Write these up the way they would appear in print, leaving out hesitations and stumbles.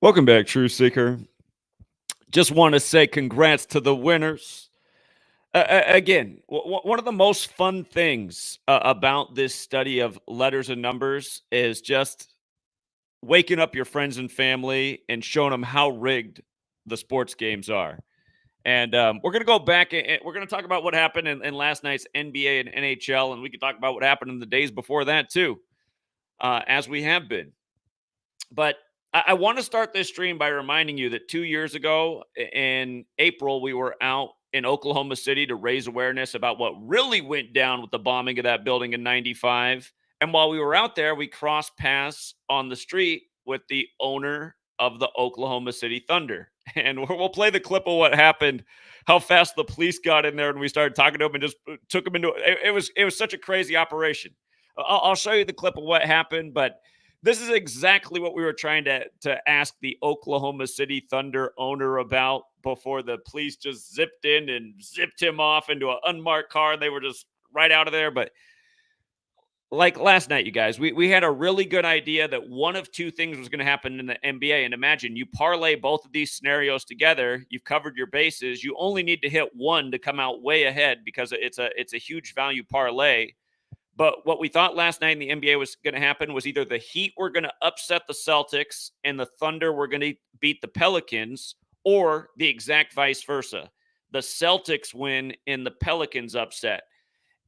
Welcome back, True Seeker. Just want to say congrats to the winners. Again, one of the most fun things about this study of letters and numbers is just waking up your friends and family and showing them how rigged the sports games are. And we're going to go back and we're going to talk about what happened in last night's NBA and NHL, and we can talk about what happened in the days before that, too, as we have been. But I want to start this stream by reminding you that 2 years ago in April, we were out in Oklahoma City to raise awareness about what really went down with the bombing of that building in 95. And while we were out there, we crossed paths on the street with the owner of the Oklahoma City Thunder. And we'll play the clip of what happened, how fast the police got in there and we started talking to him and just took him into it. It was such a crazy operation. I'll show you the clip of what happened, but this is exactly what we were trying to ask the Oklahoma City Thunder owner about before the police just zipped in and zipped him off into an unmarked car. They were just right out of there. But like last night, you guys, we had a really good idea that one of two things was going to happen in the NBA. And imagine you parlay both of these scenarios together. You've covered your bases. You only need to hit one to come out way ahead because it's a huge value parlay. But what we thought last night in the NBA was going to happen was either the Heat were going to upset the Celtics and the Thunder were going to beat the Pelicans, or the exact vice versa. The Celtics win and the Pelicans upset.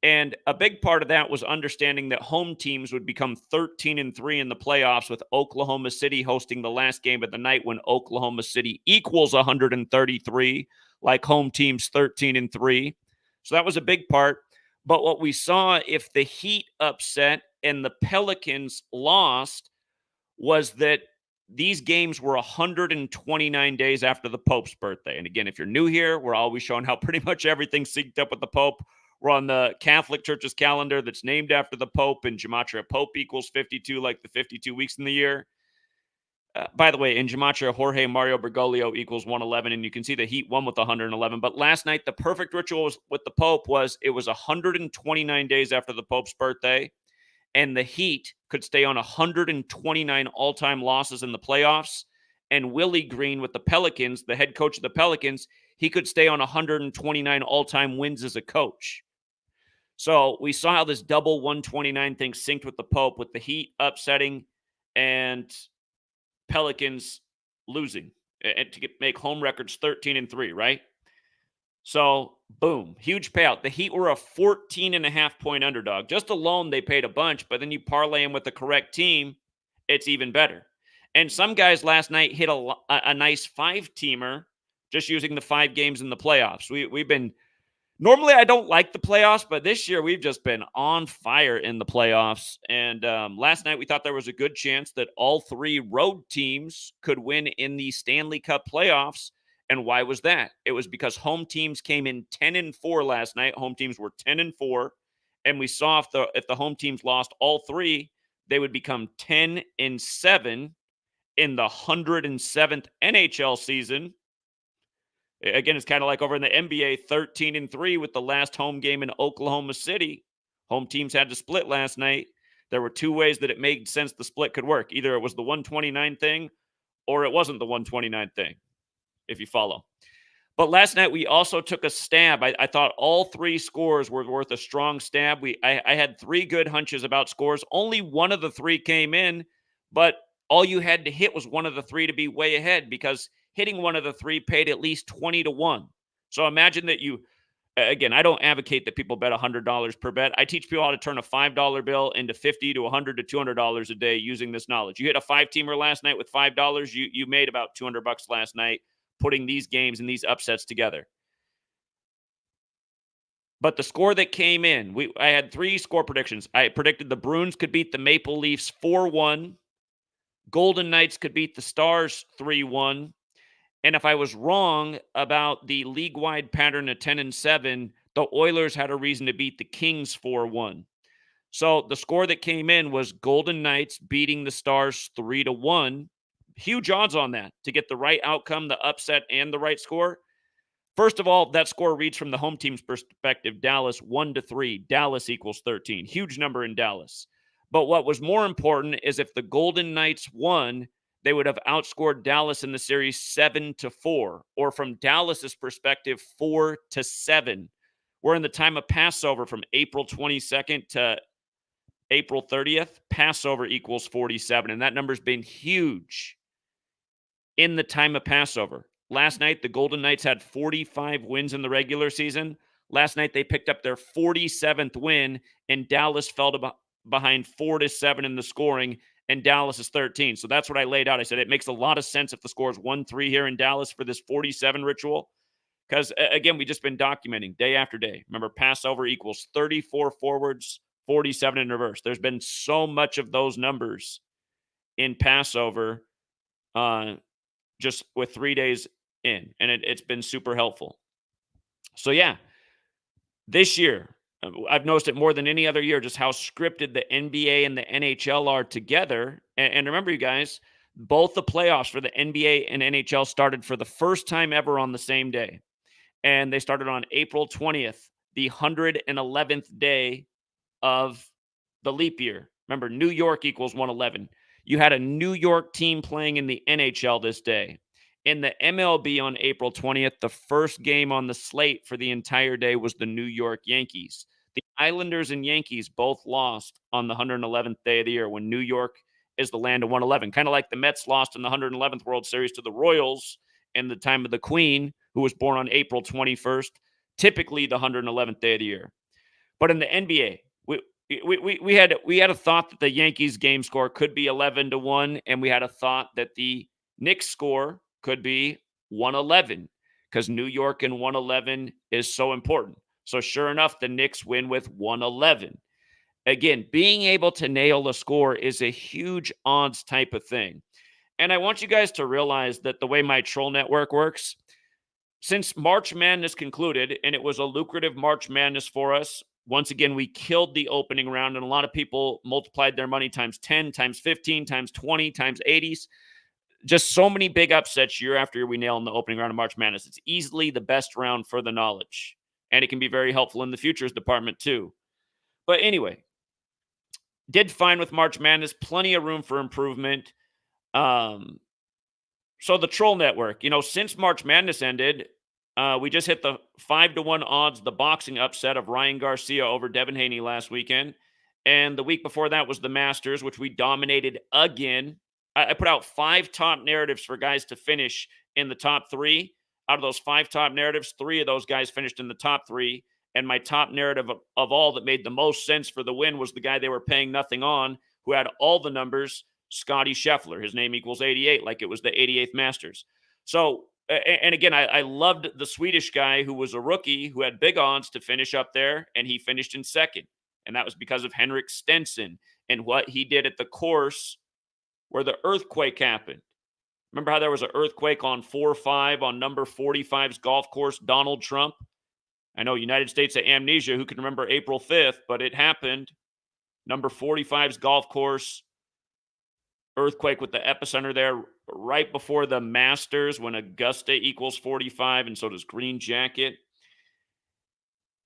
And a big part of that was understanding that home teams would become 13-3 in the playoffs, with Oklahoma City hosting the last game of the night when Oklahoma City equals 133, like home teams 13-3. So that was a big part. But what we saw, if the Heat upset and the Pelicans lost, was that these games were 129 days after the Pope's birthday. And again, if you're new here, we're always showing how pretty much everything's synced up with the Pope. We're on the Catholic Church's calendar that's named after the Pope, and Gematria Pope equals 52, like the 52 weeks in the year. By the way, in Gematria, Jorge Mario Bergoglio equals 111, and you can see the Heat won with 111. But last night, the perfect ritual with the Pope was it was 129 days after the Pope's birthday, and the Heat could stay on 129 all-time losses in the playoffs. And Willie Green with the Pelicans, the head coach of the Pelicans, he could stay on 129 all-time wins as a coach. So we saw how this double 129 thing synced with the Pope, with the Heat upsetting and Pelicans losing and to make home records 13-3, right? So, boom, huge payout. The Heat were a 14.5 point underdog. Just alone, they paid a bunch, but then you parlay them with the correct team, it's even better. And some guys last night hit a nice 5-teamer just using the 5 games in the playoffs. We've been normally, I don't like the playoffs, but this year we've just been on fire in the playoffs. And last night we thought there was a good chance that all 3 road teams could win in the Stanley Cup playoffs. And why was that? It was because home teams came in 10-4 last night. Home teams were 10-4, and we saw if the home teams lost all 3, they would become 10-7 in the 107th NHL season. Again, it's kind of like over in the NBA, 13-3 with the last home game in Oklahoma City. Home teams had to split last night. There were 2 ways that it made sense the split could work. Either it was the 129 thing or it wasn't the 129 thing, if you follow. But last night we also took a stab. I thought all 3 scores were worth a strong stab. I had 3 good hunches about scores. Only one of the 3 came in, but all you had to hit was one of the 3 to be way ahead, because hitting one of the 3 paid at least 20-1. So imagine that again, I don't advocate that people bet $100 per bet. I teach people how to turn a $5 bill into $50 to $100 to $200 a day using this knowledge. You hit a 5-teamer last night with $5, you made about $200 last night putting these games and these upsets together. But the score that came in, I had 3 score predictions. I predicted the Bruins could beat the Maple Leafs 4-1. Golden Knights could beat the Stars 3-1. And if I was wrong about the league-wide pattern of 10-7, the Oilers had a reason to beat the Kings 4-1. So the score that came in was Golden Knights beating the Stars 3-1. Huge odds on that to get the right outcome, the upset, and the right score. First of all, that score reads from the home team's perspective. Dallas 1-3. Dallas equals 13. Huge number in Dallas. But what was more important is if the Golden Knights won, they would have outscored Dallas in the series 7-4, or from Dallas's perspective, 4-7. We're in the time of Passover from April 22nd to April 30th. Passover equals 47, and that number's been huge in the time of Passover. Last night, the Golden Knights had 45 wins in the regular season. Last night, they picked up their 47th win, and Dallas fell behind 4-7 in the scoring, and Dallas is 13. So that's what I laid out. I said it makes a lot of sense if the score is 1-3 here in Dallas for this 47 ritual. Because, again, we've just been documenting day after day. Remember, Passover equals 34 forwards, 47 in reverse. There's been so much of those numbers in Passover just with 3 days in, and it's been super helpful. So, yeah, this year, I've noticed it more than any other year, just how scripted the NBA and the NHL are together. And remember, you guys, both the playoffs for the NBA and NHL started for the first time ever on the same day. And they started on April 20th, the 111th day of the leap year. Remember, New York equals 111. You had a New York team playing in the NHL this day. In the MLB on April 20th, the first game on the slate for the entire day was the New York Yankees. The Islanders and Yankees both lost on the 111th day of the year when New York is the land of 111. Kind of like the Mets lost in the 111th World Series to the Royals in the time of the Queen, who was born on April 21st, typically the 111th day of the year. But in the NBA, we had a thought that the Yankees game score could be 11-1, and we had a thought that the Knicks score could be 111 because New York and 111 is so important. So sure enough, the Knicks win with 111. Again, being able to nail a score is a huge odds type of thing. And I want you guys to realize that the way my troll network works, since March Madness concluded, and it was a lucrative March Madness for us, once again, we killed the opening round, and a lot of people multiplied their money times 10, times 15, times 20, times 80s. Just so many big upsets year after year we nail in the opening round of March Madness. It's easily the best round for the knowledge, and it can be very helpful in the futures department too. But anyway, did fine with March Madness. Plenty of room for improvement. So the troll network, since March Madness ended, we just hit the 5-1 odds, the boxing upset of Ryan Garcia over Devin Haney last weekend. And the week before that was the Masters, which we dominated again. I put out 5 top narratives for guys to finish in the top 3. Out of those 5 top narratives, 3 of those guys finished in the top 3. And my top narrative of all that made the most sense for the win was the guy they were paying nothing on, who had all the numbers, Scotty Scheffler. His name equals 88, like it was the 88th Masters. So, and again, I loved the Swedish guy who was a rookie who had big odds to finish up there, and he finished in second. And that was because of Henrik Stenson and what he did at the course where the earthquake happened. Remember how there was an earthquake on 4-5 on number 45's golf course, Donald Trump? I know United States of Amnesia, who can remember April 5th, but it happened. Number 45's golf course, earthquake with the epicenter there right before the Masters when Augusta equals 45, and so does Green Jacket.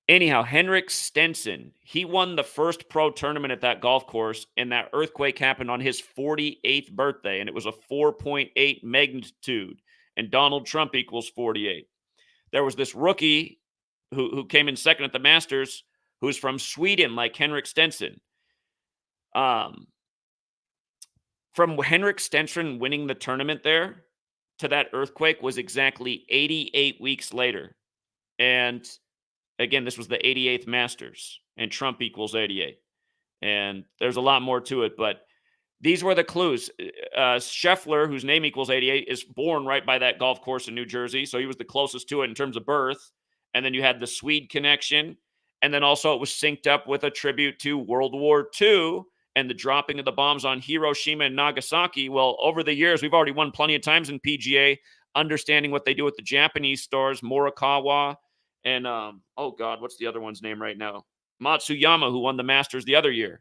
Anyhow, Henrik Stenson, he won the first pro tournament at that golf course, and that earthquake happened on his 48th birthday, and it was a 4.8 magnitude, and Donald Trump equals 48. There was this rookie who came in second at the Masters who's from Sweden, like Henrik Stenson. From Henrik Stenson winning the tournament there to that earthquake was exactly 88 weeks later. And again, this was the 88th Masters, and Trump equals 88. And there's a lot more to it, but these were the clues. Scheffler, whose name equals 88, is born right by that golf course in New Jersey, so he was the closest to it in terms of birth. And then you had the Swede connection, and then also it was synced up with a tribute to World War II and the dropping of the bombs on Hiroshima and Nagasaki. Well, over the years, we've already won plenty of times in PGA, understanding what they do with the Japanese stars, Morikawa, and, oh God, what's the other one's name right now? Matsuyama, who won the Masters the other year.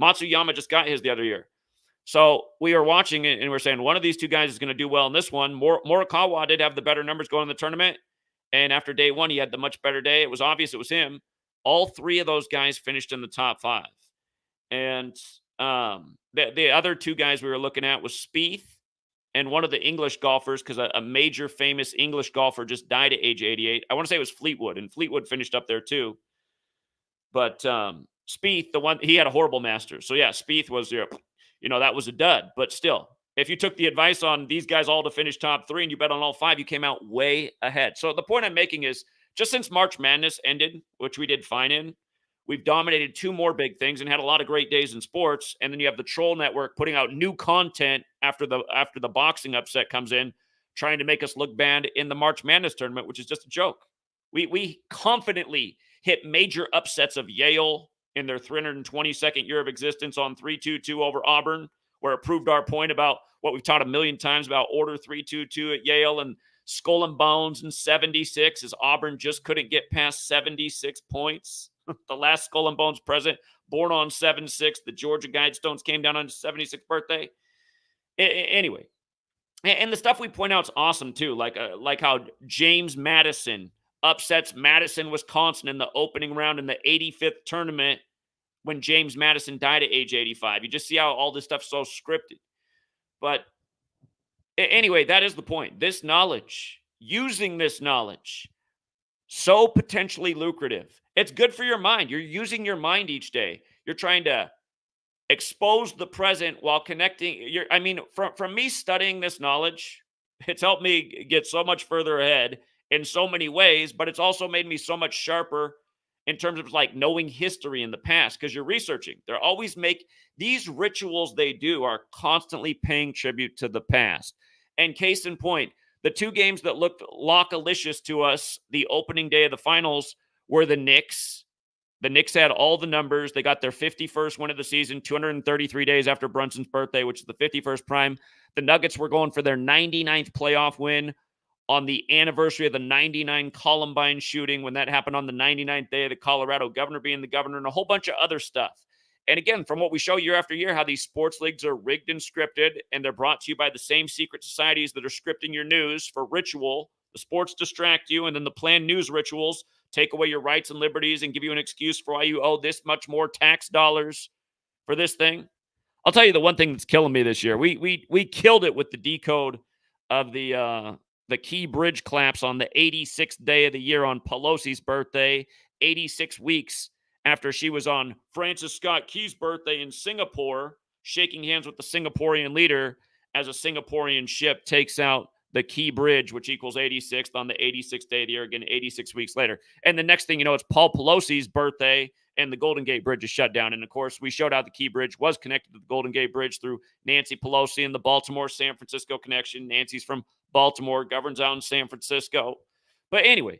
Matsuyama just got his the other year. So we are watching it, and we're saying one of these two guys is going to do well in this one. Morikawa did have the better numbers going in the tournament, and after day one, he had the much better day. It was obvious it was him. All 3 of those guys finished in the top 5. And the other 2 guys we were looking at was Spieth and one of the English golfers, because a major famous English golfer just died at age 88. I want to say it was Fleetwood, and Fleetwood finished up there too. But Spieth, the one he had a horrible Masters, so yeah, Spieth was that was a dud. But still, if you took the advice on these guys all to finish top three and you bet on all five, you came out way ahead. So the point I'm making is just since March Madness ended, which we did fine in, we've dominated two more big things and had a lot of great days in sports. And then you have the troll network putting out new content after the boxing upset comes in, trying to make us look bad in the March Madness tournament, which is just a joke. We confidently hit major upsets of Yale in their 322nd year of existence on 3-2-2 over Auburn, where it proved our point about what we've taught a million times about order 3-2-2 at Yale, and skull and bones in 76 as Auburn just couldn't get past 76 points. The last skull and bones president, born on 7-6, the Georgia Guidestones came down on his 76th birthday. Anyway, and the stuff we point out is awesome too, like how James Madison upsets Madison, Wisconsin in the opening round in the 85th tournament when James Madison died at age 85. You just see how all this stuff's so scripted. But anyway, that is the point. This knowledge, using this knowledge, so potentially lucrative. It's good for your mind. You're using your mind each day. You're trying to expose the present while connecting. From me studying this knowledge, it's helped me get so much further ahead in so many ways, but it's also made me so much sharper in terms of like knowing history in the past, because you're researching. They're always these rituals they do are constantly paying tribute to the past. And case in point, the two games that looked lockalicious to us the opening day of the finals were the Knicks. The Knicks had all the numbers. They got their 51st win of the season, 233 days after Brunson's birthday, which is the 51st prime. The Nuggets were going for their 99th playoff win on the anniversary of the 99 Columbine shooting, when that happened on the 99th day of the Colorado governor being the governor, and a whole bunch of other stuff. And again, from what we show year after year, how these sports leagues are rigged and scripted, and they're brought to you by the same secret societies that are scripting your news for ritual. The sports distract you, and then the planned news rituals take away your rights and liberties and give you an excuse for why you owe this much more tax dollars for this thing. I'll tell you the one thing that's killing me this year. We killed it with the decode of the key bridge collapse on the 86th day of the year on Pelosi's birthday, 86 weeks after she was on Francis Scott Key's birthday in Singapore, shaking hands with the Singaporean leader as a Singaporean ship takes out the Key Bridge, which equals 86th on the 86th day of the year, again, 86 weeks later. And the next thing you know, it's Paul Pelosi's birthday, and the Golden Gate Bridge is shut down. And, of course, we showed how the Key Bridge was connected to the Golden Gate Bridge through Nancy Pelosi and the Baltimore-San Francisco connection. Nancy's from Baltimore, governs out in San Francisco. But anyway,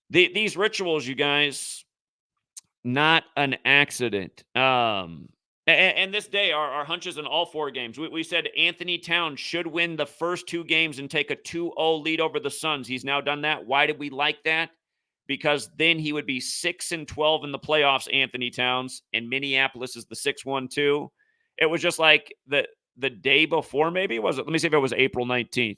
these rituals, you guys, not an accident. And this day, our hunches in all four games, we said Anthony Towns should win the first two games and take a 2-0 lead over the Suns. He's now done that. Why did we like that? Because then he would be 6-12 in the playoffs, Anthony Towns, and Minneapolis is the 6-1-2. It was just like the day before, maybe, was it? Let me see if it was April 19th. Let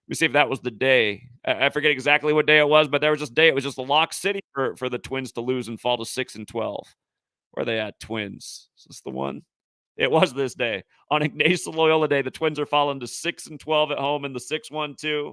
me see if that was the day. I forget exactly what day it was, but there was this day. It was just a lock city for the Twins to lose and fall to 6-12. Where are they at, Twins? Is this the one? It was this day. On Ignace Loyola Day, the Twins are falling to 6-12 at home in the 6-1-2.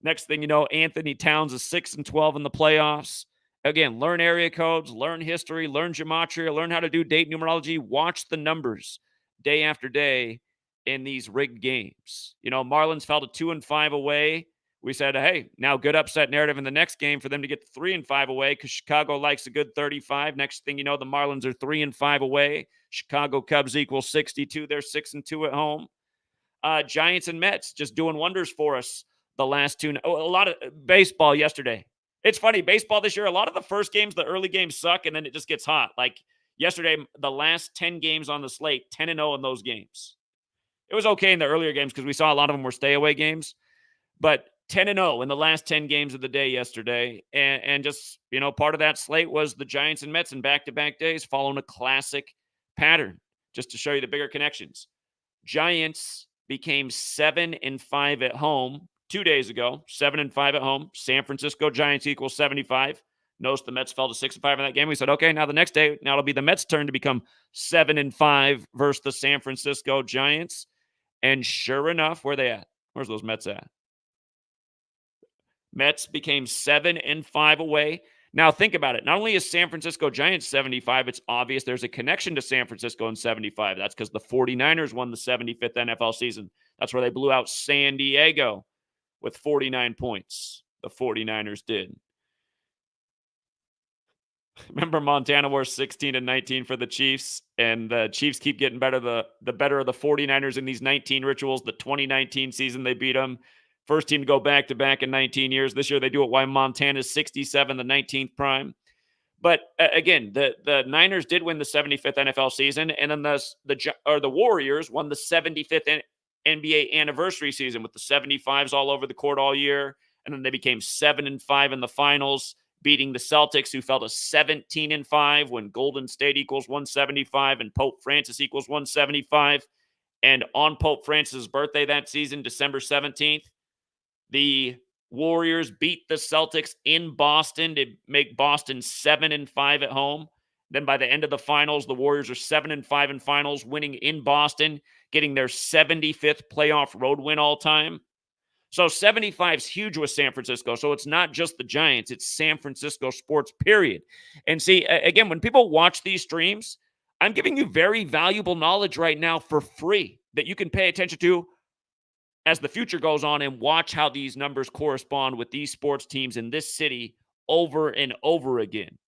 Next thing you know, Anthony Towns is 6-12 in the playoffs. Again, learn area codes, learn history, learn gematria, learn how to do date numerology. Watch the numbers day after day in these rigged games. Marlins fell to 2-5 away. We said, hey, now good upset narrative in the next game for them to get to 3-5 away, because Chicago likes a good 35. Next thing you know, the Marlins are 3-5 away. Chicago Cubs equal 62. They're 6-2 at home. Giants and Mets just doing wonders for us the last two. A lot of baseball yesterday. It's funny, baseball this year, a lot of the first games, the early games suck, and then it just gets hot. Like yesterday, the last 10 games on the slate, 10-0 in those games. It was okay in the earlier games because we saw a lot of them were stay-away games. But 10-0 in the last 10 games of the day yesterday. And just, part of that slate was the Giants and Mets in back-to-back days following a classic pattern, just to show you the bigger connections. Giants became 7-5 at home 2 days ago, 7-5 at home. San Francisco Giants equals 75. Notice the Mets fell to 6-5 in that game. We said, okay, now the next day, now it'll be the Mets' turn to become 7-5 versus the San Francisco Giants. And sure enough, where they at? Where's those Mets at? Mets became 7-5 away. Now think about it. Not only is San Francisco Giants 75, it's obvious there's a connection to San Francisco in 75. That's because the 49ers won the 75th NFL season. That's where they blew out San Diego with 49 points. The 49ers did. Remember Montana wore 16-19 for the Chiefs, and the Chiefs keep getting better. The better of the 49ers in these 19 rituals. The 2019 season, they beat them. First team to go back-to-back in 19 years. This year, they do it while Montana's 67, the 19th prime. But again, the Niners did win the 75th NFL season, and then the Warriors won the 75th NBA anniversary season with the 75s all over the court all year, and then they became 7-5 in the finals, beating the Celtics, who fell to 17-5 when Golden State equals 175 and Pope Francis equals 175. And on Pope Francis' birthday that season, December 17th, the Warriors beat the Celtics in Boston to make Boston 7-5 at home. Then by the end of the finals, the Warriors are 7-5 in finals, winning in Boston, getting their 75th playoff road win all time. So 75 is huge with San Francisco. So it's not just the Giants, it's San Francisco sports, period. And see, again, when people watch these streams, I'm giving you very valuable knowledge right now for free that you can pay attention to as the future goes on and watch how these numbers correspond with these sports teams in this city over and over again.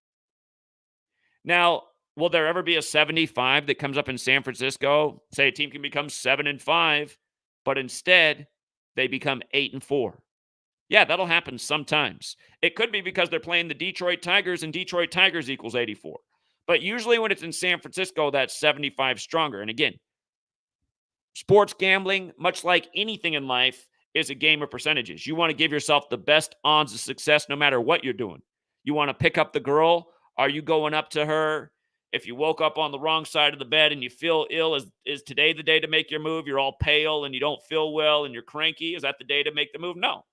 Now, will there ever be a 75 that comes up in San Francisco? Say a team can become 7-5, but instead they become 8-4. Yeah, that'll happen sometimes. It could be because they're playing the Detroit Tigers and Detroit Tigers equals 84. But usually when it's in San Francisco, that's 75 stronger. And again, sports gambling, much like anything in life, is a game of percentages. You want to give yourself the best odds of success no matter what you're doing. You want to pick up the girl. Are you going up to her? If you woke up on the wrong side of the bed and you feel ill, is today the day to make your move? You're all pale and you don't feel well and you're cranky. Is that the day to make the move? No.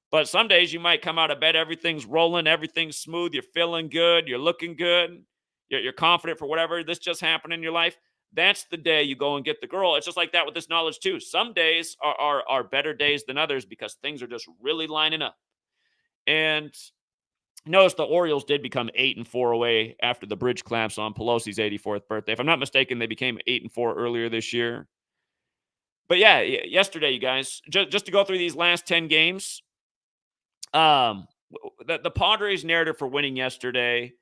But some days you might come out of bed, everything's rolling, everything's smooth, you're feeling good, you're looking good, you're confident for whatever this just happened in your life. That's the day you go and get the girl. It's just like that with this knowledge too. Some days are better days than others because things are just really lining up. And notice the Orioles did become 8-4 away after the bridge collapse on Pelosi's 84th birthday. If I'm not mistaken, they became 8-4 earlier this year. But yeah, yesterday, you guys, just to go through these last 10 games, the Padres' narrative for winning yesterday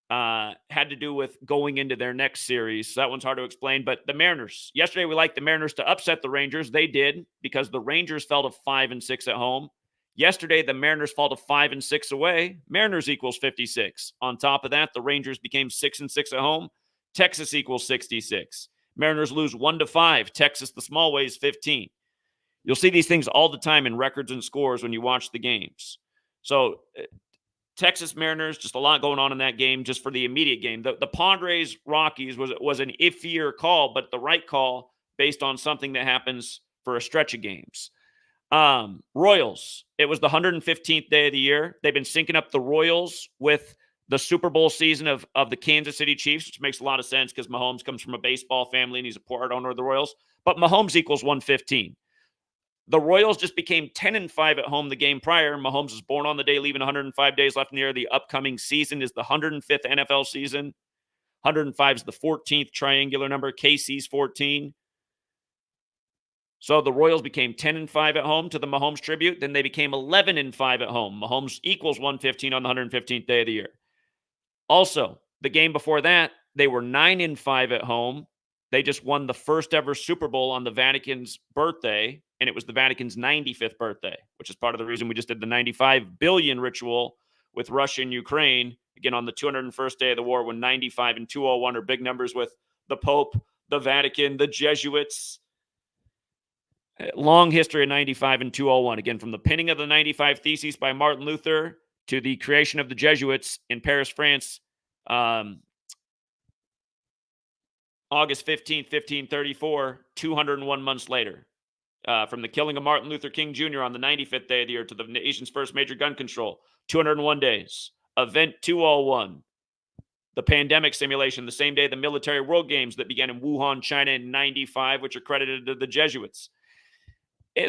had to do with going into their next series. So that one's hard to explain. But the Mariners, yesterday we liked the Mariners to upset the Rangers. They did because the Rangers fell to 5-6 at home. Yesterday, the Mariners fall to 5-6 away. Mariners equals 56. On top of that, the Rangers became 6-6 at home. Texas equals 66. Mariners lose 1-5. Texas, the small way, is 15. You'll see these things all the time in records and scores when you watch the games. So Texas Mariners, just a lot going on in that game just for the immediate game. The Padres-Rockies was an iffier call, but the right call based on something that happens for a stretch of games. Royals, it was the 115th day of the year. They've been syncing up the Royals with the Super Bowl season of the Kansas City Chiefs, which makes a lot of sense because Mahomes comes from a baseball family and he's a part owner of the Royals. But Mahomes equals 115. The Royals just became 10-5 at home the game prior. Mahomes was born on the day, leaving 105 days left in the year. The upcoming season is the 105th NFL season. 105 is the 14th triangular number. KC's 14. So the Royals became 10-5 at home to the Mahomes tribute. Then they became 11-5 at home. Mahomes equals 115 on the 115th day of the year. Also, the game before that, they were 9-5 at home. They just won the first ever Super Bowl on the Vatican's birthday, and it was the Vatican's 95th birthday, which is part of the reason we just did the 95 billion ritual with Russia and Ukraine, again, on the 201st day of the war, when 95 and 201 are big numbers with the Pope, the Vatican, the Jesuits. Long history of 95 and 201. Again, from the pinning of the 95 Theses by Martin Luther to the creation of the Jesuits in Paris, France, August 15th, 1534, 201 months later. From the killing of Martin Luther King Jr. on the 95th day of the year to the nation's first major gun control, 201 days. Event 201, the pandemic simulation, the same day the military world games that began in Wuhan, China in 95, which are credited to the Jesuits.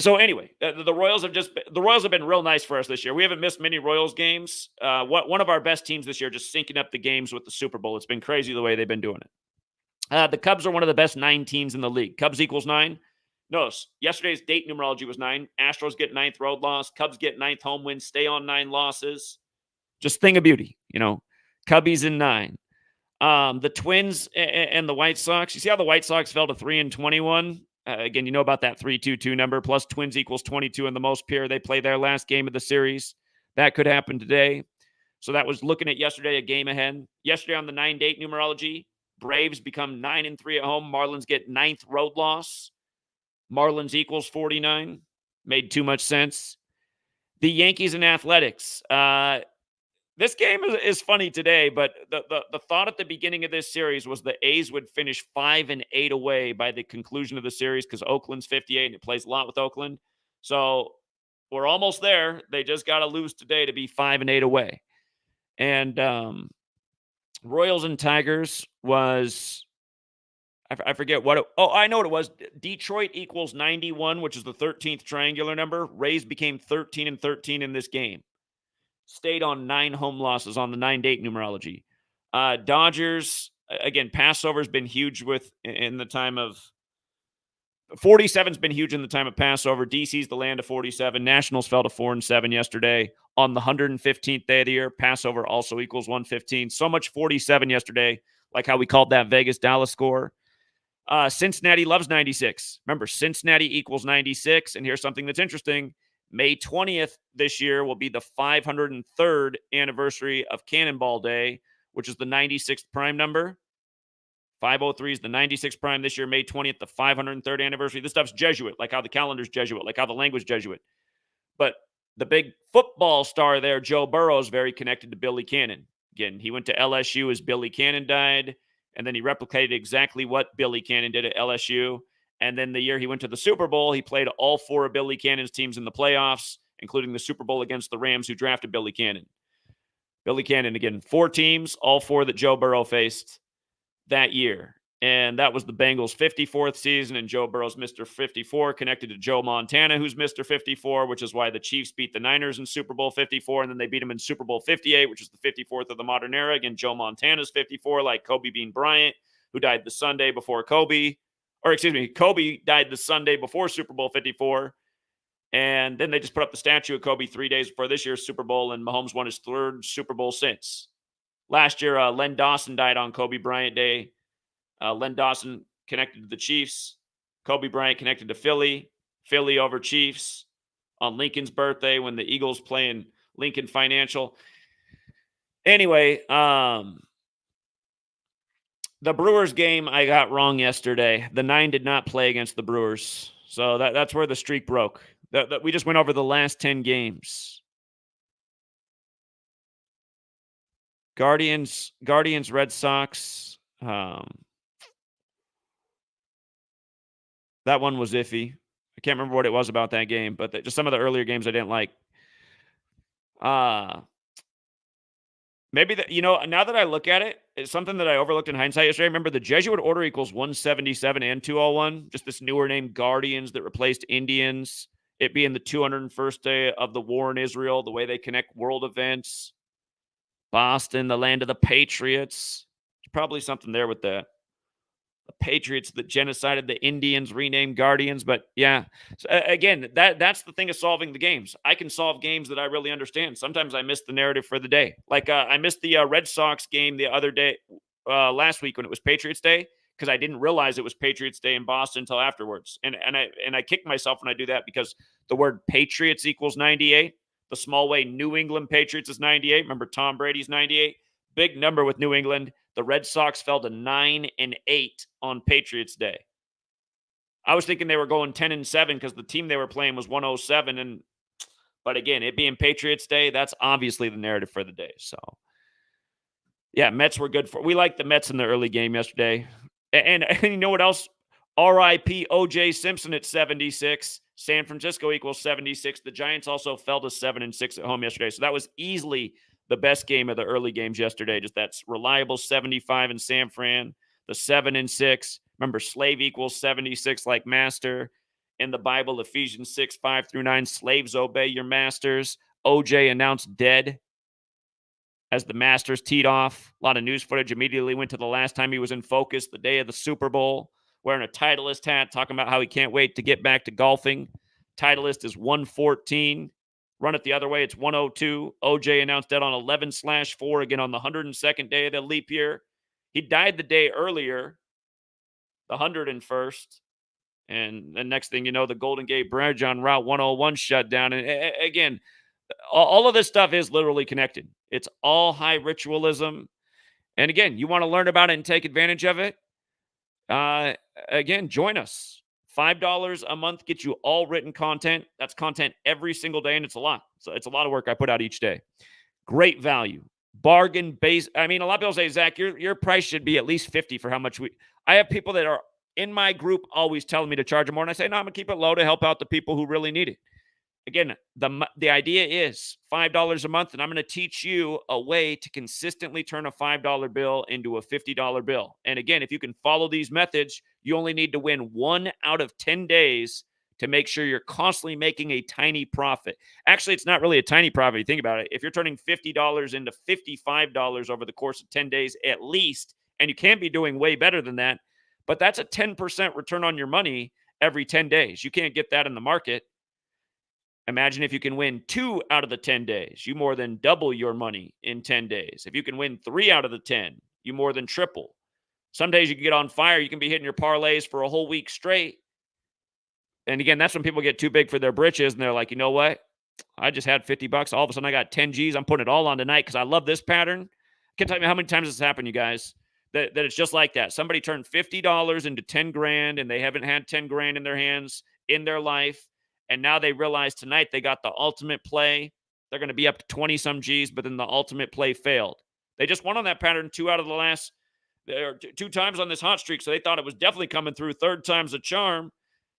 So anyway, the Royals have been real nice for us this year. We haven't missed many Royals games. One of our best teams this year, just syncing up the games with the Super Bowl. It's been crazy the way they've been doing it. The Cubs are one of the best 9 teams in the league. Cubs equals 9. Notice yesterday's date numerology was 9. Astros get 9th road loss. Cubs get 9th home win. Stay on 9 losses. Just thing of beauty, Cubbies in 9. The Twins and the White Sox. You see how the White Sox fell to 3-21? Again, you know about that 3-2-2 number. Plus Twins equals 22 in the most pure. They play their last game of the series. That could happen today. So that was looking at yesterday, a game ahead. Yesterday on the 9-date numerology, Braves become 9-3 at home. Marlins get 9th road loss. Marlins equals 49. Made too much sense. The Yankees and Athletics. This game is funny today, but the thought at the beginning of this series was the A's would finish 5-8 away by the conclusion of the series because Oakland's 58 and it plays a lot with Oakland. So we're almost there. They just got to lose today to be 5-8 away. And Royals and Tigers was, I forget what. I know what it was. Detroit equals 91, which is the 13th triangular number. Rays became 13-13 in this game. Stayed on 9 home losses on the 9-date numerology. Dodgers, again, Passover's been huge in the time of 47's been huge in the time of Passover. DC's the land of 47. Nationals fell to 4-7 yesterday on the 115th day of the year. Passover also equals 115. So much 47 yesterday, like how we called that Vegas-Dallas score. Cincinnati loves 96. Remember, Cincinnati equals 96. And here's something that's interesting. May 20th this year will be the 503rd anniversary of Cannonball Day, which is the 96th prime number. 503 is the 96th prime this year, May 20th, the 503rd anniversary. This stuff's Jesuit, like how the calendar's Jesuit, like how the language Jesuit. But the big football star there, Joe Burrow, is very connected to Billy Cannon. Again, he went to LSU as Billy Cannon died, and then he replicated exactly what Billy Cannon did at LSU. And then the year he went to the Super Bowl, he played all 4 of Billy Cannon's teams in the playoffs, including the Super Bowl against the Rams, who drafted Billy Cannon. Billy Cannon, again, 4 teams, all 4 that Joe Burrow faced that year. And that was the Bengals' 54th season, and Joe Burrow's Mr. 54, connected to Joe Montana, who's Mr. 54, which is why the Chiefs beat the Niners in Super Bowl 54, and then they beat them in Super Bowl 58, which is the 54th of the modern era. Again, Joe Montana's 54, like Kobe Bean Bryant, who died the Sunday before Kobe. Kobe died the Sunday before Super Bowl 54. And then they just put up the statue of Kobe 3 days before this year's Super Bowl, and Mahomes won his 3rd Super Bowl since. Last year, Len Dawson died on Kobe Bryant Day. Len Dawson connected to the Chiefs. Kobe Bryant connected to Philly. Philly over Chiefs on Lincoln's birthday when the Eagles play in Lincoln Financial. Anyway, the Brewers game I got wrong yesterday. The 9 did not play against the Brewers. So that's where the streak broke. We just went over the last 10 games. Guardians, Red Sox. That one was iffy. I can't remember what it was about that game, but just some of the earlier games I didn't like. Maybe now that I look at it, it's something that I overlooked in hindsight yesterday. Remember, the Jesuit order equals 177 and 201. Just this newer name, Guardians, that replaced Indians. It being the 201st day of the war in Israel, the way they connect world events. Boston, the land of the Patriots. There's probably something there with that. The Patriots that genocided the Indians, renamed Guardians. But yeah, so, again, that's the thing of solving the games. I can solve games that I really understand. Sometimes I miss the narrative for the day. Like I missed the Red Sox game the other day, last week when it was Patriots Day, because I didn't realize it was Patriots Day in Boston until afterwards. And I kick myself when I do that, because the word Patriots equals 98. The small way New England Patriots is 98. Remember, Tom Brady's 98. Big number with New England. The Red Sox fell to 9-8 on Patriots Day. I was thinking they were going 10-7 because the team they were playing was 107. But again, it being Patriots Day, that's obviously the narrative for the day. So, yeah, Mets were good. We liked the Mets in the early game yesterday. And you know what else? R.I.P. O.J. Simpson at 76. San Francisco equals 76. The Giants also fell to 7-6 at home yesterday. So that was easily the best game of the early games yesterday. Just that's reliable 75 in San Fran, the 7 and 6. Remember, slave equals 76 like master. In the Bible, Ephesians 6, 5 through 9, slaves obey your masters. OJ announced dead as the Masters teed off. A lot of news footage immediately went to the last time he was in focus, the day of the Super Bowl, wearing a Titleist hat, talking about how he can't wait to get back to golfing. Titleist is 114. Run it the other way, it's 102. OJ announced dead on 11/4, again on the 102nd day of the leap year. He died the day earlier, the 101st. And the next thing you know, the Golden Gate Bridge on Route 101 shut down. And again, all of this stuff is literally connected. It's all high ritualism. And again, you want to learn about it and take advantage of it? Again, join us. $5 a month gets you all written content. That's content every single day, and it's a lot. So it's a lot of work I put out each day. Great value. Bargain base. I mean, a lot of people say, Zach, your price should be at least $50 for how much I have people that are in my group always telling me to charge more, and I say, no, I'm going to keep it low to help out the people who really need it. Again, the idea is $5 a month, and I'm going to teach you a way to consistently turn a $5 bill into a $50 bill. And again, if you can follow these methods, you only need to win 1 out of 10 days to make sure you're constantly making a tiny profit. Actually, it's not really a tiny profit. You think about it. If you're turning $50 into $55 over the course of 10 days at least, and you can be doing way better than that, but that's a 10% return on your money every 10 days. You can't get that in the market. Imagine if you can win 2 out of the 10 days, you more than double your money in 10 days. If you can win 3 out of the 10, you more than triple. Some days you can get on fire. You can be hitting your parlays for a whole week straight. And again, that's when people get too big for their britches and they're like, you know what? I just had $50. All of a sudden I got 10 G's. I'm putting it all on tonight because I love this pattern. I can't tell you how many times this has happened, you guys, that it's just like that. Somebody turned $50 into 10 grand and they haven't had 10 grand in their hands in their life. And now they realize tonight they got the ultimate play. They're going to be up to 20-some G's, but then the ultimate play failed. They just won on that pattern 2 out of the last, 2 times on this hot streak, so they thought it was definitely coming through. Third time's a charm.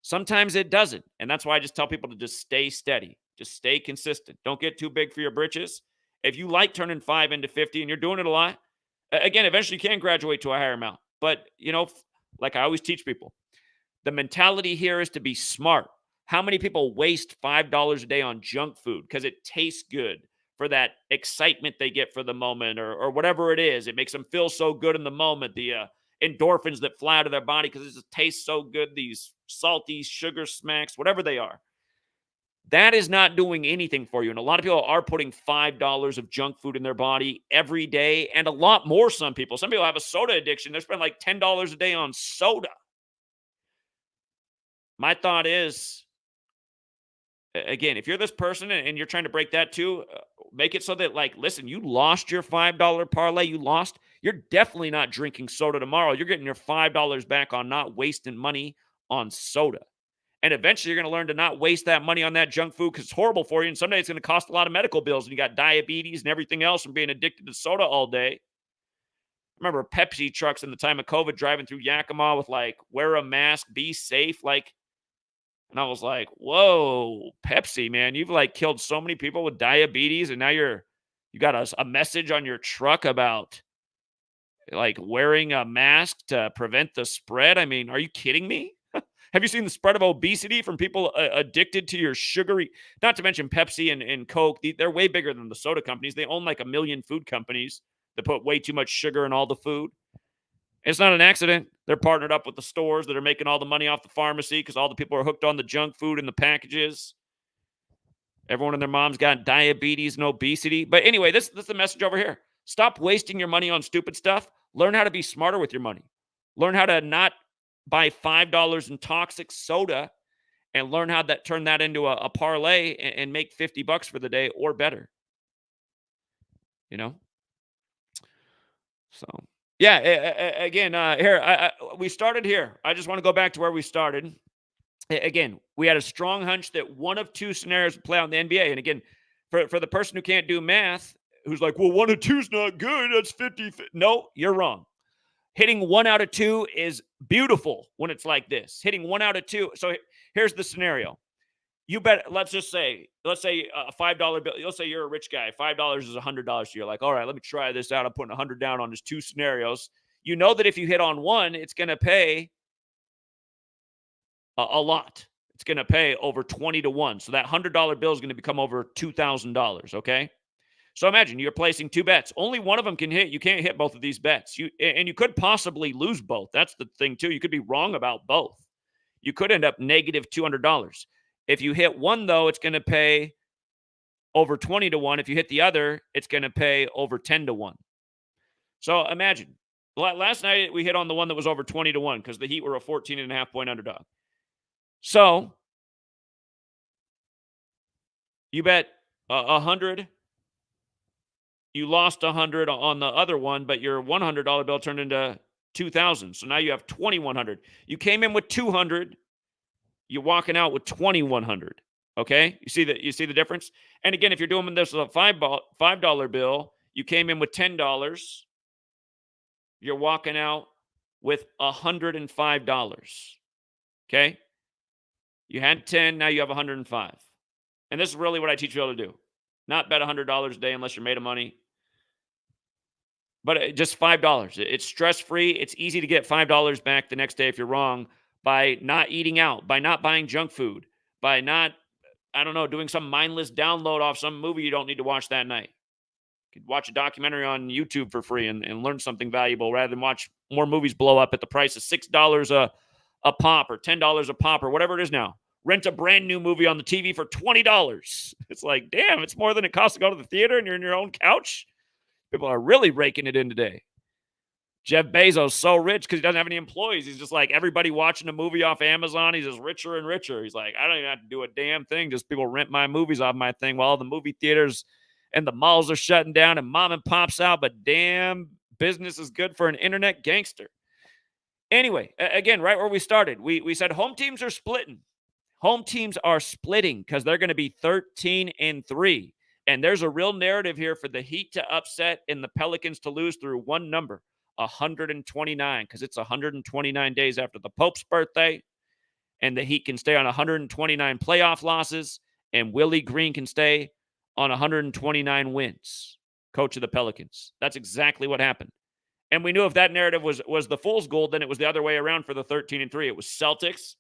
Sometimes it doesn't, and that's why I just tell people to just stay steady. Just stay consistent. Don't get too big for your britches. If you like turning 5 into 50 and you're doing it a lot, again, eventually you can graduate to a higher amount. But, like I always teach people, the mentality here is to be smart. How many people waste $5 a day on junk food because it tastes good for that excitement they get for the moment or whatever it is? It makes them feel so good in the moment. The endorphins that fly out of their body because it just tastes so good. These salty sugar smacks, whatever they are. That is not doing anything for you. And a lot of people are putting $5 of junk food in their body every day, and a lot more some people. Some people have a soda addiction. They're spending like $10 a day on soda. My thought is, again, if you're this person and you're trying to break that too, make it so that, like, listen, you lost your $5 parlay, you're definitely not drinking soda tomorrow. You're getting your $5 back on not wasting money on soda. And eventually you're going to learn to not waste that money on that junk food because it's horrible for you. And someday it's going to cost a lot of medical bills. And you got diabetes and everything else from being addicted to soda all day. Remember Pepsi trucks in the time of COVID driving through Yakima with like, wear a mask, be safe. And I was like, whoa, Pepsi, man, you've like killed so many people with diabetes. And now you got a message on your truck about like wearing a mask to prevent the spread. I mean, are you kidding me? Have you seen the spread of obesity from people addicted to your sugary, not to mention Pepsi and Coke? They're way bigger than the soda companies. They own like 1 million food companies that put way too much sugar in all the food. It's not an accident. They're partnered up with the stores that are making all the money off the pharmacy because all the people are hooked on the junk food and the packages. Everyone and their mom's got diabetes and obesity. But anyway, this is the message over here. Stop wasting your money on stupid stuff. Learn how to be smarter with your money. Learn how to not buy $5 in toxic soda and learn how to turn that into a parlay and make $50 for the day or better. So, yeah, again, here, we started here. I just want to go back to where we started. Again, we had a strong hunch that one of 2 scenarios would play out in the NBA. And again, for the person who can't do math, who's like, well, 1 of 2 is not good. That's 50. No, you're wrong. Hitting 1 out of 2 is beautiful when it's like this. Hitting 1 out of 2. So here's the scenario. You bet. Let's say a $5 bill. Let's say you're a rich guy. $5 is $100. So you're like, all right, let me try this out. I'm putting 100 down on just two scenarios. You know that if you hit on one, it's going to pay a lot. It's going to pay over 20 to 1. So that $100 bill is going to become over $2,000. Okay. So imagine you're placing two bets. Only one of them can hit. You can't hit both of these bets. And you could possibly lose both. That's the thing, too. You could be wrong about both. You could end up negative $200. If you hit one, though, it's going to pay over 20 to 1. If you hit the other, it's going to pay over 10 to 1. So imagine. Last night, we hit on the one that was over 20 to 1 because the Heat were a 14.5-point underdog. So you bet 100. You lost 100 on the other one, but your $100 bill turned into 2,000. So now you have 2,100. You came in with 200. You're walking out with 2,100. Okay, you see the difference. And again, if you're doing this with a $5 bill, you came in with $10. You're walking out with $105. Okay, you had 10. Now you have 105. And this is really what I teach you all to do. Not bet $100 a day unless you're made of money. But just $5. It's stress-free. It's easy to get $5 back the next day if you're wrong by not eating out, by not buying junk food, by not, doing some mindless download off some movie you don't need to watch that night. You could watch a documentary on YouTube for free and learn something valuable rather than watch more movies blow up at the price of $6 a pop or $10 a pop or whatever it is now. Rent a brand new movie on the TV for $20. It's like, damn, it's more than it costs to go to the theater and you're in your own couch. People are really raking it in today. Jeff Bezos so rich because he doesn't have any employees. He's just like everybody watching a movie off Amazon. He's just richer and richer. He's like, I don't even have to do a damn thing. Just people rent my movies off my thing while all the movie theaters and the malls are shutting down and mom and pop's out. But damn, business is good for an internet gangster. Anyway, again, right where we started, we said home teams are splitting. Home teams are splitting because they're going to be 13-3. And there's a real narrative here for the Heat to upset and the Pelicans to lose through one number, 129, because it's 129 days after the Pope's birthday. And the Heat can stay on 129 playoff losses, and Willie Green can stay on 129 wins, coach of the Pelicans. That's exactly what happened. And we knew if that narrative was the fool's gold, then it was the other way around for the 13-3. It was Celtics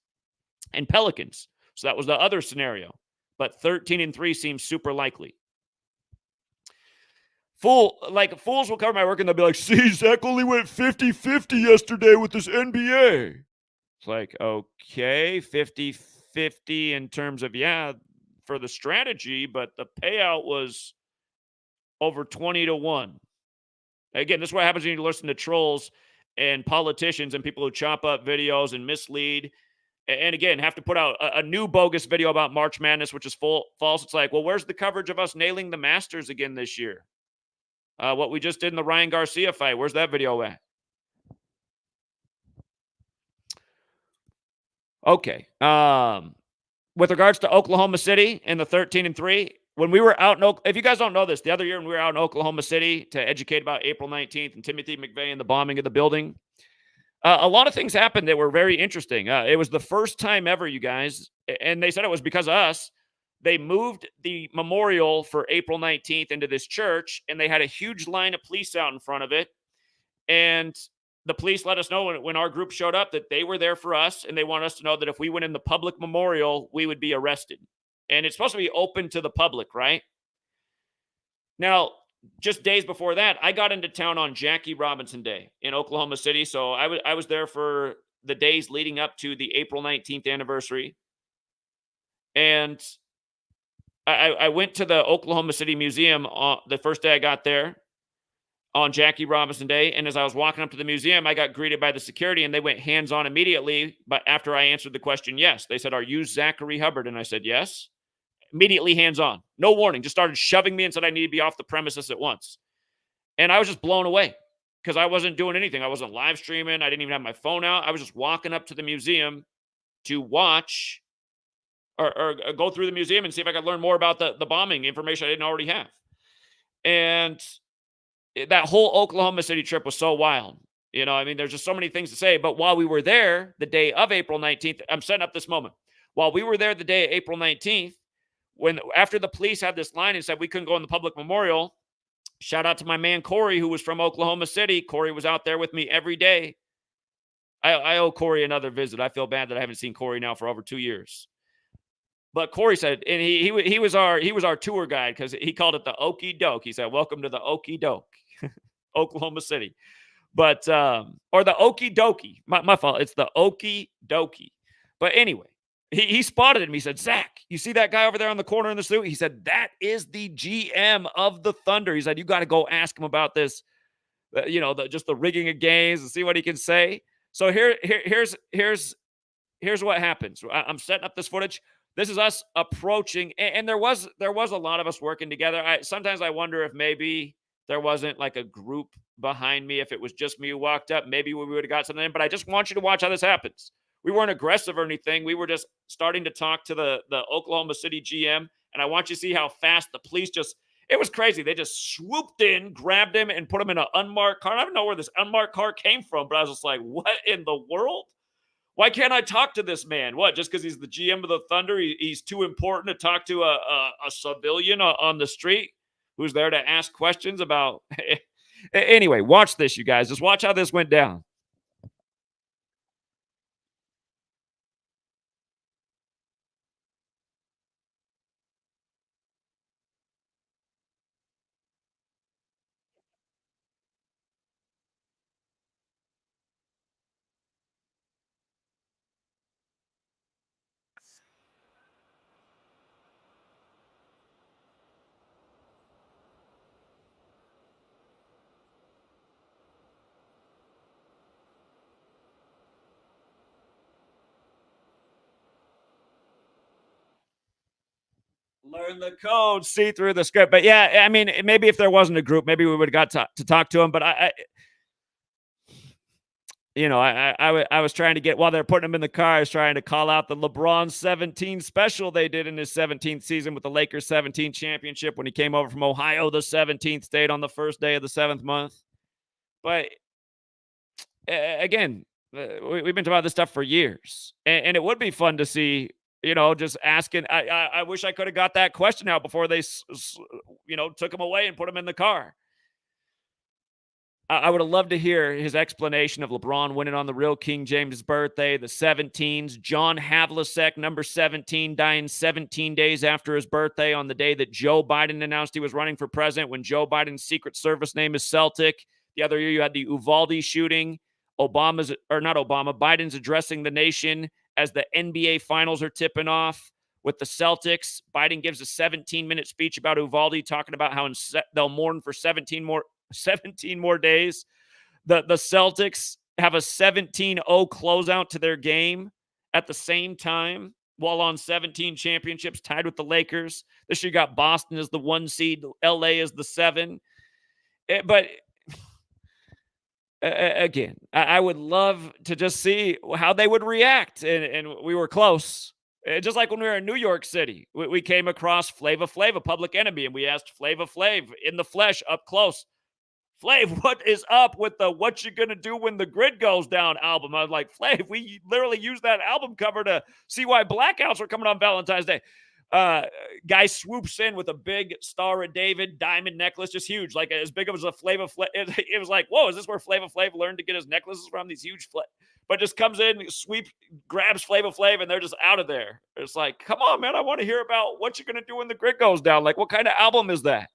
and Pelicans. So that was the other scenario. But 13-3 seems super likely. Fools will cover my work and they'll be like, see, Zach only went 50-50 yesterday with this NBA. It's like, okay, 50-50 in terms of, for the strategy, but the payout was over 20 to 1. Again, this is what happens when you listen to trolls and politicians and people who chop up videos and mislead. And again, have to put out a new bogus video about March Madness, which is false. It's like, well, where's the coverage of us nailing the Masters again this year? What we just did in the Ryan Garcia fight. Where's that video at? Okay. With regards to Oklahoma City and the 13-3, when we were out in if you guys don't know this, the other year when we were out in Oklahoma City to educate about April 19th and Timothy McVeigh and the bombing of the building, a lot of things happened that were very interesting. It was the first time ever, you guys, and they said it was because of us. They moved the memorial for April 19th into this church, and they had a huge line of police out in front of it. And the police let us know when our group showed up that they were there for us, and they wanted us to know that if we went in the public memorial, we would be arrested. And it's supposed to be open to the public, right? Now, just days before that, I got into town on Jackie Robinson Day in Oklahoma City. So I was there for the days leading up to the April 19th anniversary. And I went to the Oklahoma City Museum the first day I got there on Jackie Robinson Day. And as I was walking up to the museum, I got greeted by the security and they went hands-on immediately. But after I answered the question, yes, they said, "Are you Zachary Hubbard?" And I said, "Yes." Immediately hands-on. No warning. Just started shoving me and said I need to be off the premises at once. And I was just blown away because I wasn't doing anything. I wasn't live streaming. I didn't even have my phone out. I was just walking up to the museum to watch or go through the museum and see if I could learn more about the bombing information I didn't already have. And that whole Oklahoma City trip was so wild. There's just so many things to say. But while we were there, the day of April 19th, I'm setting up this moment. While we were there the day of April 19th, when after the police had this line and said we couldn't go in the public memorial, shout out to my man Corey, who was from Oklahoma City. Corey was out there with me every day. I owe Corey another visit. I feel bad that I haven't seen Corey now for over 2 years. But Corey said, and he was our tour guide because he called it the Okie Doke. He said, "Welcome to the Okie Doke, Oklahoma City." But or the Okie Dokie. My fault. It's the Okie Dokie. But anyway, he spotted him. He said, "Zach, you see that guy over there on the corner in the suit?" He said, "That is the GM of the Thunder." He said, "You got to go ask him about this, just the rigging of games and see what he can say." So here's what happens. I'm setting up this footage. This is us approaching, and there was a lot of us working together. Sometimes I wonder if maybe there wasn't like a group behind me. If it was just me who walked up, maybe we would have got something in. But I just want you to watch how this happens. We weren't aggressive or anything. We were just starting to talk to the Oklahoma City GM, and I want you to see how fast the police it was crazy. They just swooped in, grabbed him, and put him in an unmarked car. I don't know where this unmarked car came from, but I was just like, what in the world? Why can't I talk to this man? What, just because he's the GM of the Thunder, he's too important to talk to a civilian on the street who's there to ask questions about? Anyway, watch this, you guys. Just watch how this went down. Learn the code, see through the script. But yeah, I mean, maybe if there wasn't a group, maybe we would have got to talk to him. But I was trying to get, while they're putting him in the car, I was trying to call out the LeBron 17 special they did in his 17th season with the Lakers 17 championship when he came over from Ohio, the 17th state, on the first day of the 7th month. But again, we've been talking about this stuff for years, and it would be fun to see, just asking. I wish I could have got that question out before they, took him away and put him in the car. I would have loved to hear his explanation of LeBron winning on the real King James' birthday, the 17s, John Havlicek, number 17, dying 17 days after his birthday on the day that Joe Biden announced he was running for president, when Joe Biden's Secret Service name is Celtic. The other year you had the Uvalde shooting. Biden's addressing the nation as the NBA finals are tipping off with the Celtics. Biden gives a 17-minute speech about Uvalde, talking about how they'll mourn for 17 more days. The Celtics have a 17-0 closeout to their game at the same time, while on 17 championships, tied with the Lakers. This year you got Boston as the 1 seed, LA as the 7. But again, I would love to just see how they would react. And we were close. Just like when we were in New York City, we came across Flava Flav, a Public Enemy, and we asked Flava Flav in the flesh, up close, "Flav, what is up with the What You Gonna Do When the Grid Goes Down" album? I was like, "Flav, we literally used that album cover to see why blackouts are coming on Valentine's Day." Guy swoops in with a big Star of David diamond necklace, just huge, like as big as a Flava Flav. It was like, whoa, is this where Flava Flav learned to get his necklaces from? These huge but just comes in, grabs Flava Flav, and they're just out of there. It's like, come on, man, I want to hear about What You Gonna Do When the Grid Goes Down. Like, what kind of album is that?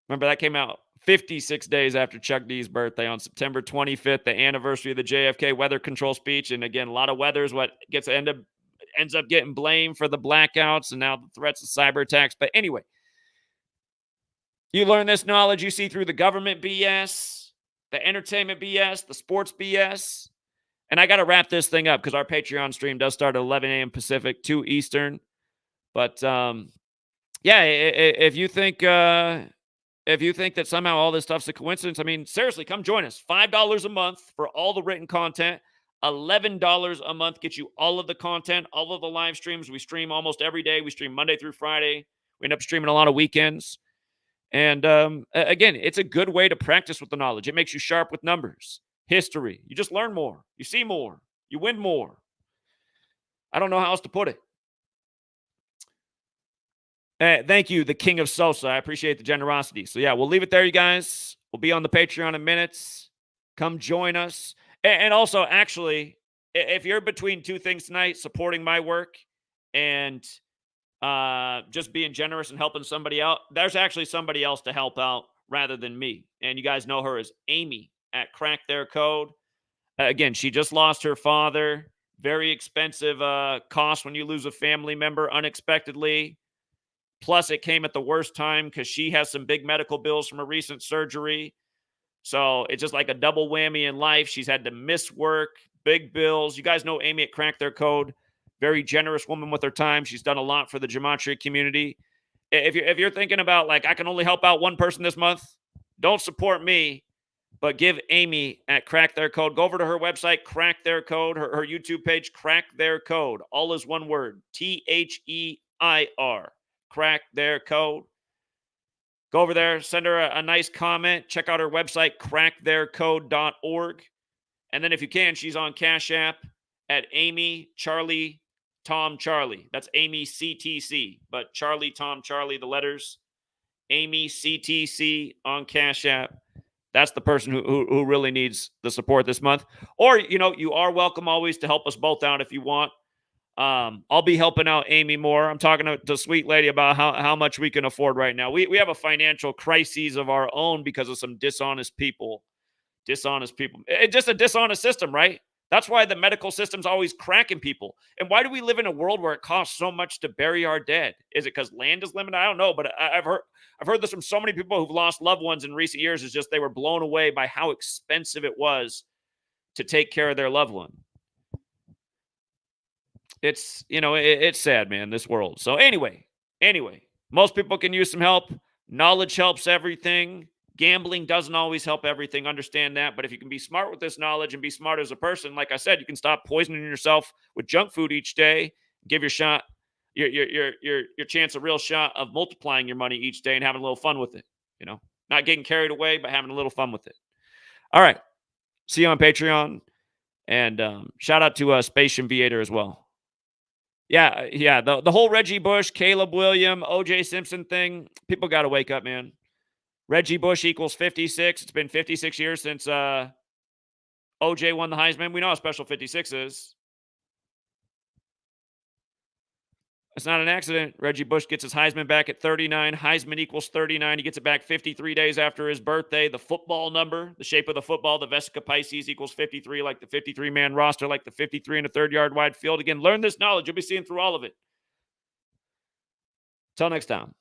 Remember, that came out 56 days after Chuck D's birthday on September 25th, the anniversary of the JFK weather control speech. And again, a lot of weather is what ends up getting blamed for the blackouts and now the threats of cyber attacks. But anyway, you learn this knowledge you see through the government BS, the entertainment BS, the sports BS. And I got to wrap this thing up because our Patreon stream does start at 11 a.m. Pacific, 2 Eastern. But yeah, if you think that somehow all this stuff's a coincidence, I mean, seriously, come join us. $5 a month for all the written content. $11 a month gets you all of the content, all of the live streams. We stream almost every day. We stream Monday through Friday. We end up streaming a lot of weekends. And again, it's a good way to practice with the knowledge. It makes you sharp with numbers, history. You just learn more. You see more. You win more. I don't know how else to put it. Thank you, the king of Sosa. I appreciate the generosity. So, yeah, we'll leave it there, you guys. We'll be on the Patreon in minutes. Come join us. And also, actually, if you're between two things tonight, supporting my work and just being generous and helping somebody out, there's actually somebody else to help out rather than me. And you guys know her as Amy at Crack Their Code. Again, she just lost her father. Very expensive cost when you lose a family member unexpectedly. Plus, it came at the worst time because she has some big medical bills from a recent surgery. So it's just like a double whammy in life. She's had to miss work, big bills. You guys know Amy at Crack Their Code. Very generous woman with her time. She's done a lot for the Gematria community. If you're thinking about, like, I can only help out one person this month, don't support me, but give Amy at Crack Their Code. Go over to her website, Crack Their Code, her YouTube page, Crack Their Code. All is one word, THEIR. Crack Their Code. Go over there, send her a nice comment. Check out her website, cracktheircode.org. And then if you can, she's on Cash App at Amy Charlie Tom Charlie. That's Amy CTC, but Charlie Tom Charlie, the letters. Amy CTC on Cash App. That's the person who really needs the support this month. Or, you are welcome always to help us both out if you want. I'll be helping out Amy more. I'm talking to sweet lady about how much we can afford right now. We have a financial crisis of our own because of some dishonest people. It's just a dishonest system, right? That's why the medical system's always cracking people. And why do we live in a world where it costs so much to bury our dead? Is it because land is limited? I don't know, but I've heard this from so many people who've lost loved ones in recent years. Is just they were blown away by how expensive it was to take care of their loved one. It's, it's sad, man, this world. So anyway, most people can use some help. Knowledge helps everything. Gambling doesn't always help everything. Understand that. But if you can be smart with this knowledge and be smart as a person, like I said, you can stop poisoning yourself with junk food each day. Give your chance a real shot of multiplying your money each day and having a little fun with it. Not getting carried away, but having a little fun with it. All right. See you on Patreon. And shout out to Space Invader as well. Yeah. The whole Reggie Bush, Caleb Williams, O.J. Simpson thing, people got to wake up, man. Reggie Bush equals 56. It's been 56 years since O.J. won the Heisman. We know how special 56 is. It's not an accident. Reggie Bush gets his Heisman back at 39. Heisman equals 39. He gets it back 53 days after his birthday. The football number, the shape of the football, the Vesica Pisces equals 53, like the 53-man roster, like the 53 and a third yard wide field. Again, learn this knowledge. You'll be seeing through all of it. Till next time.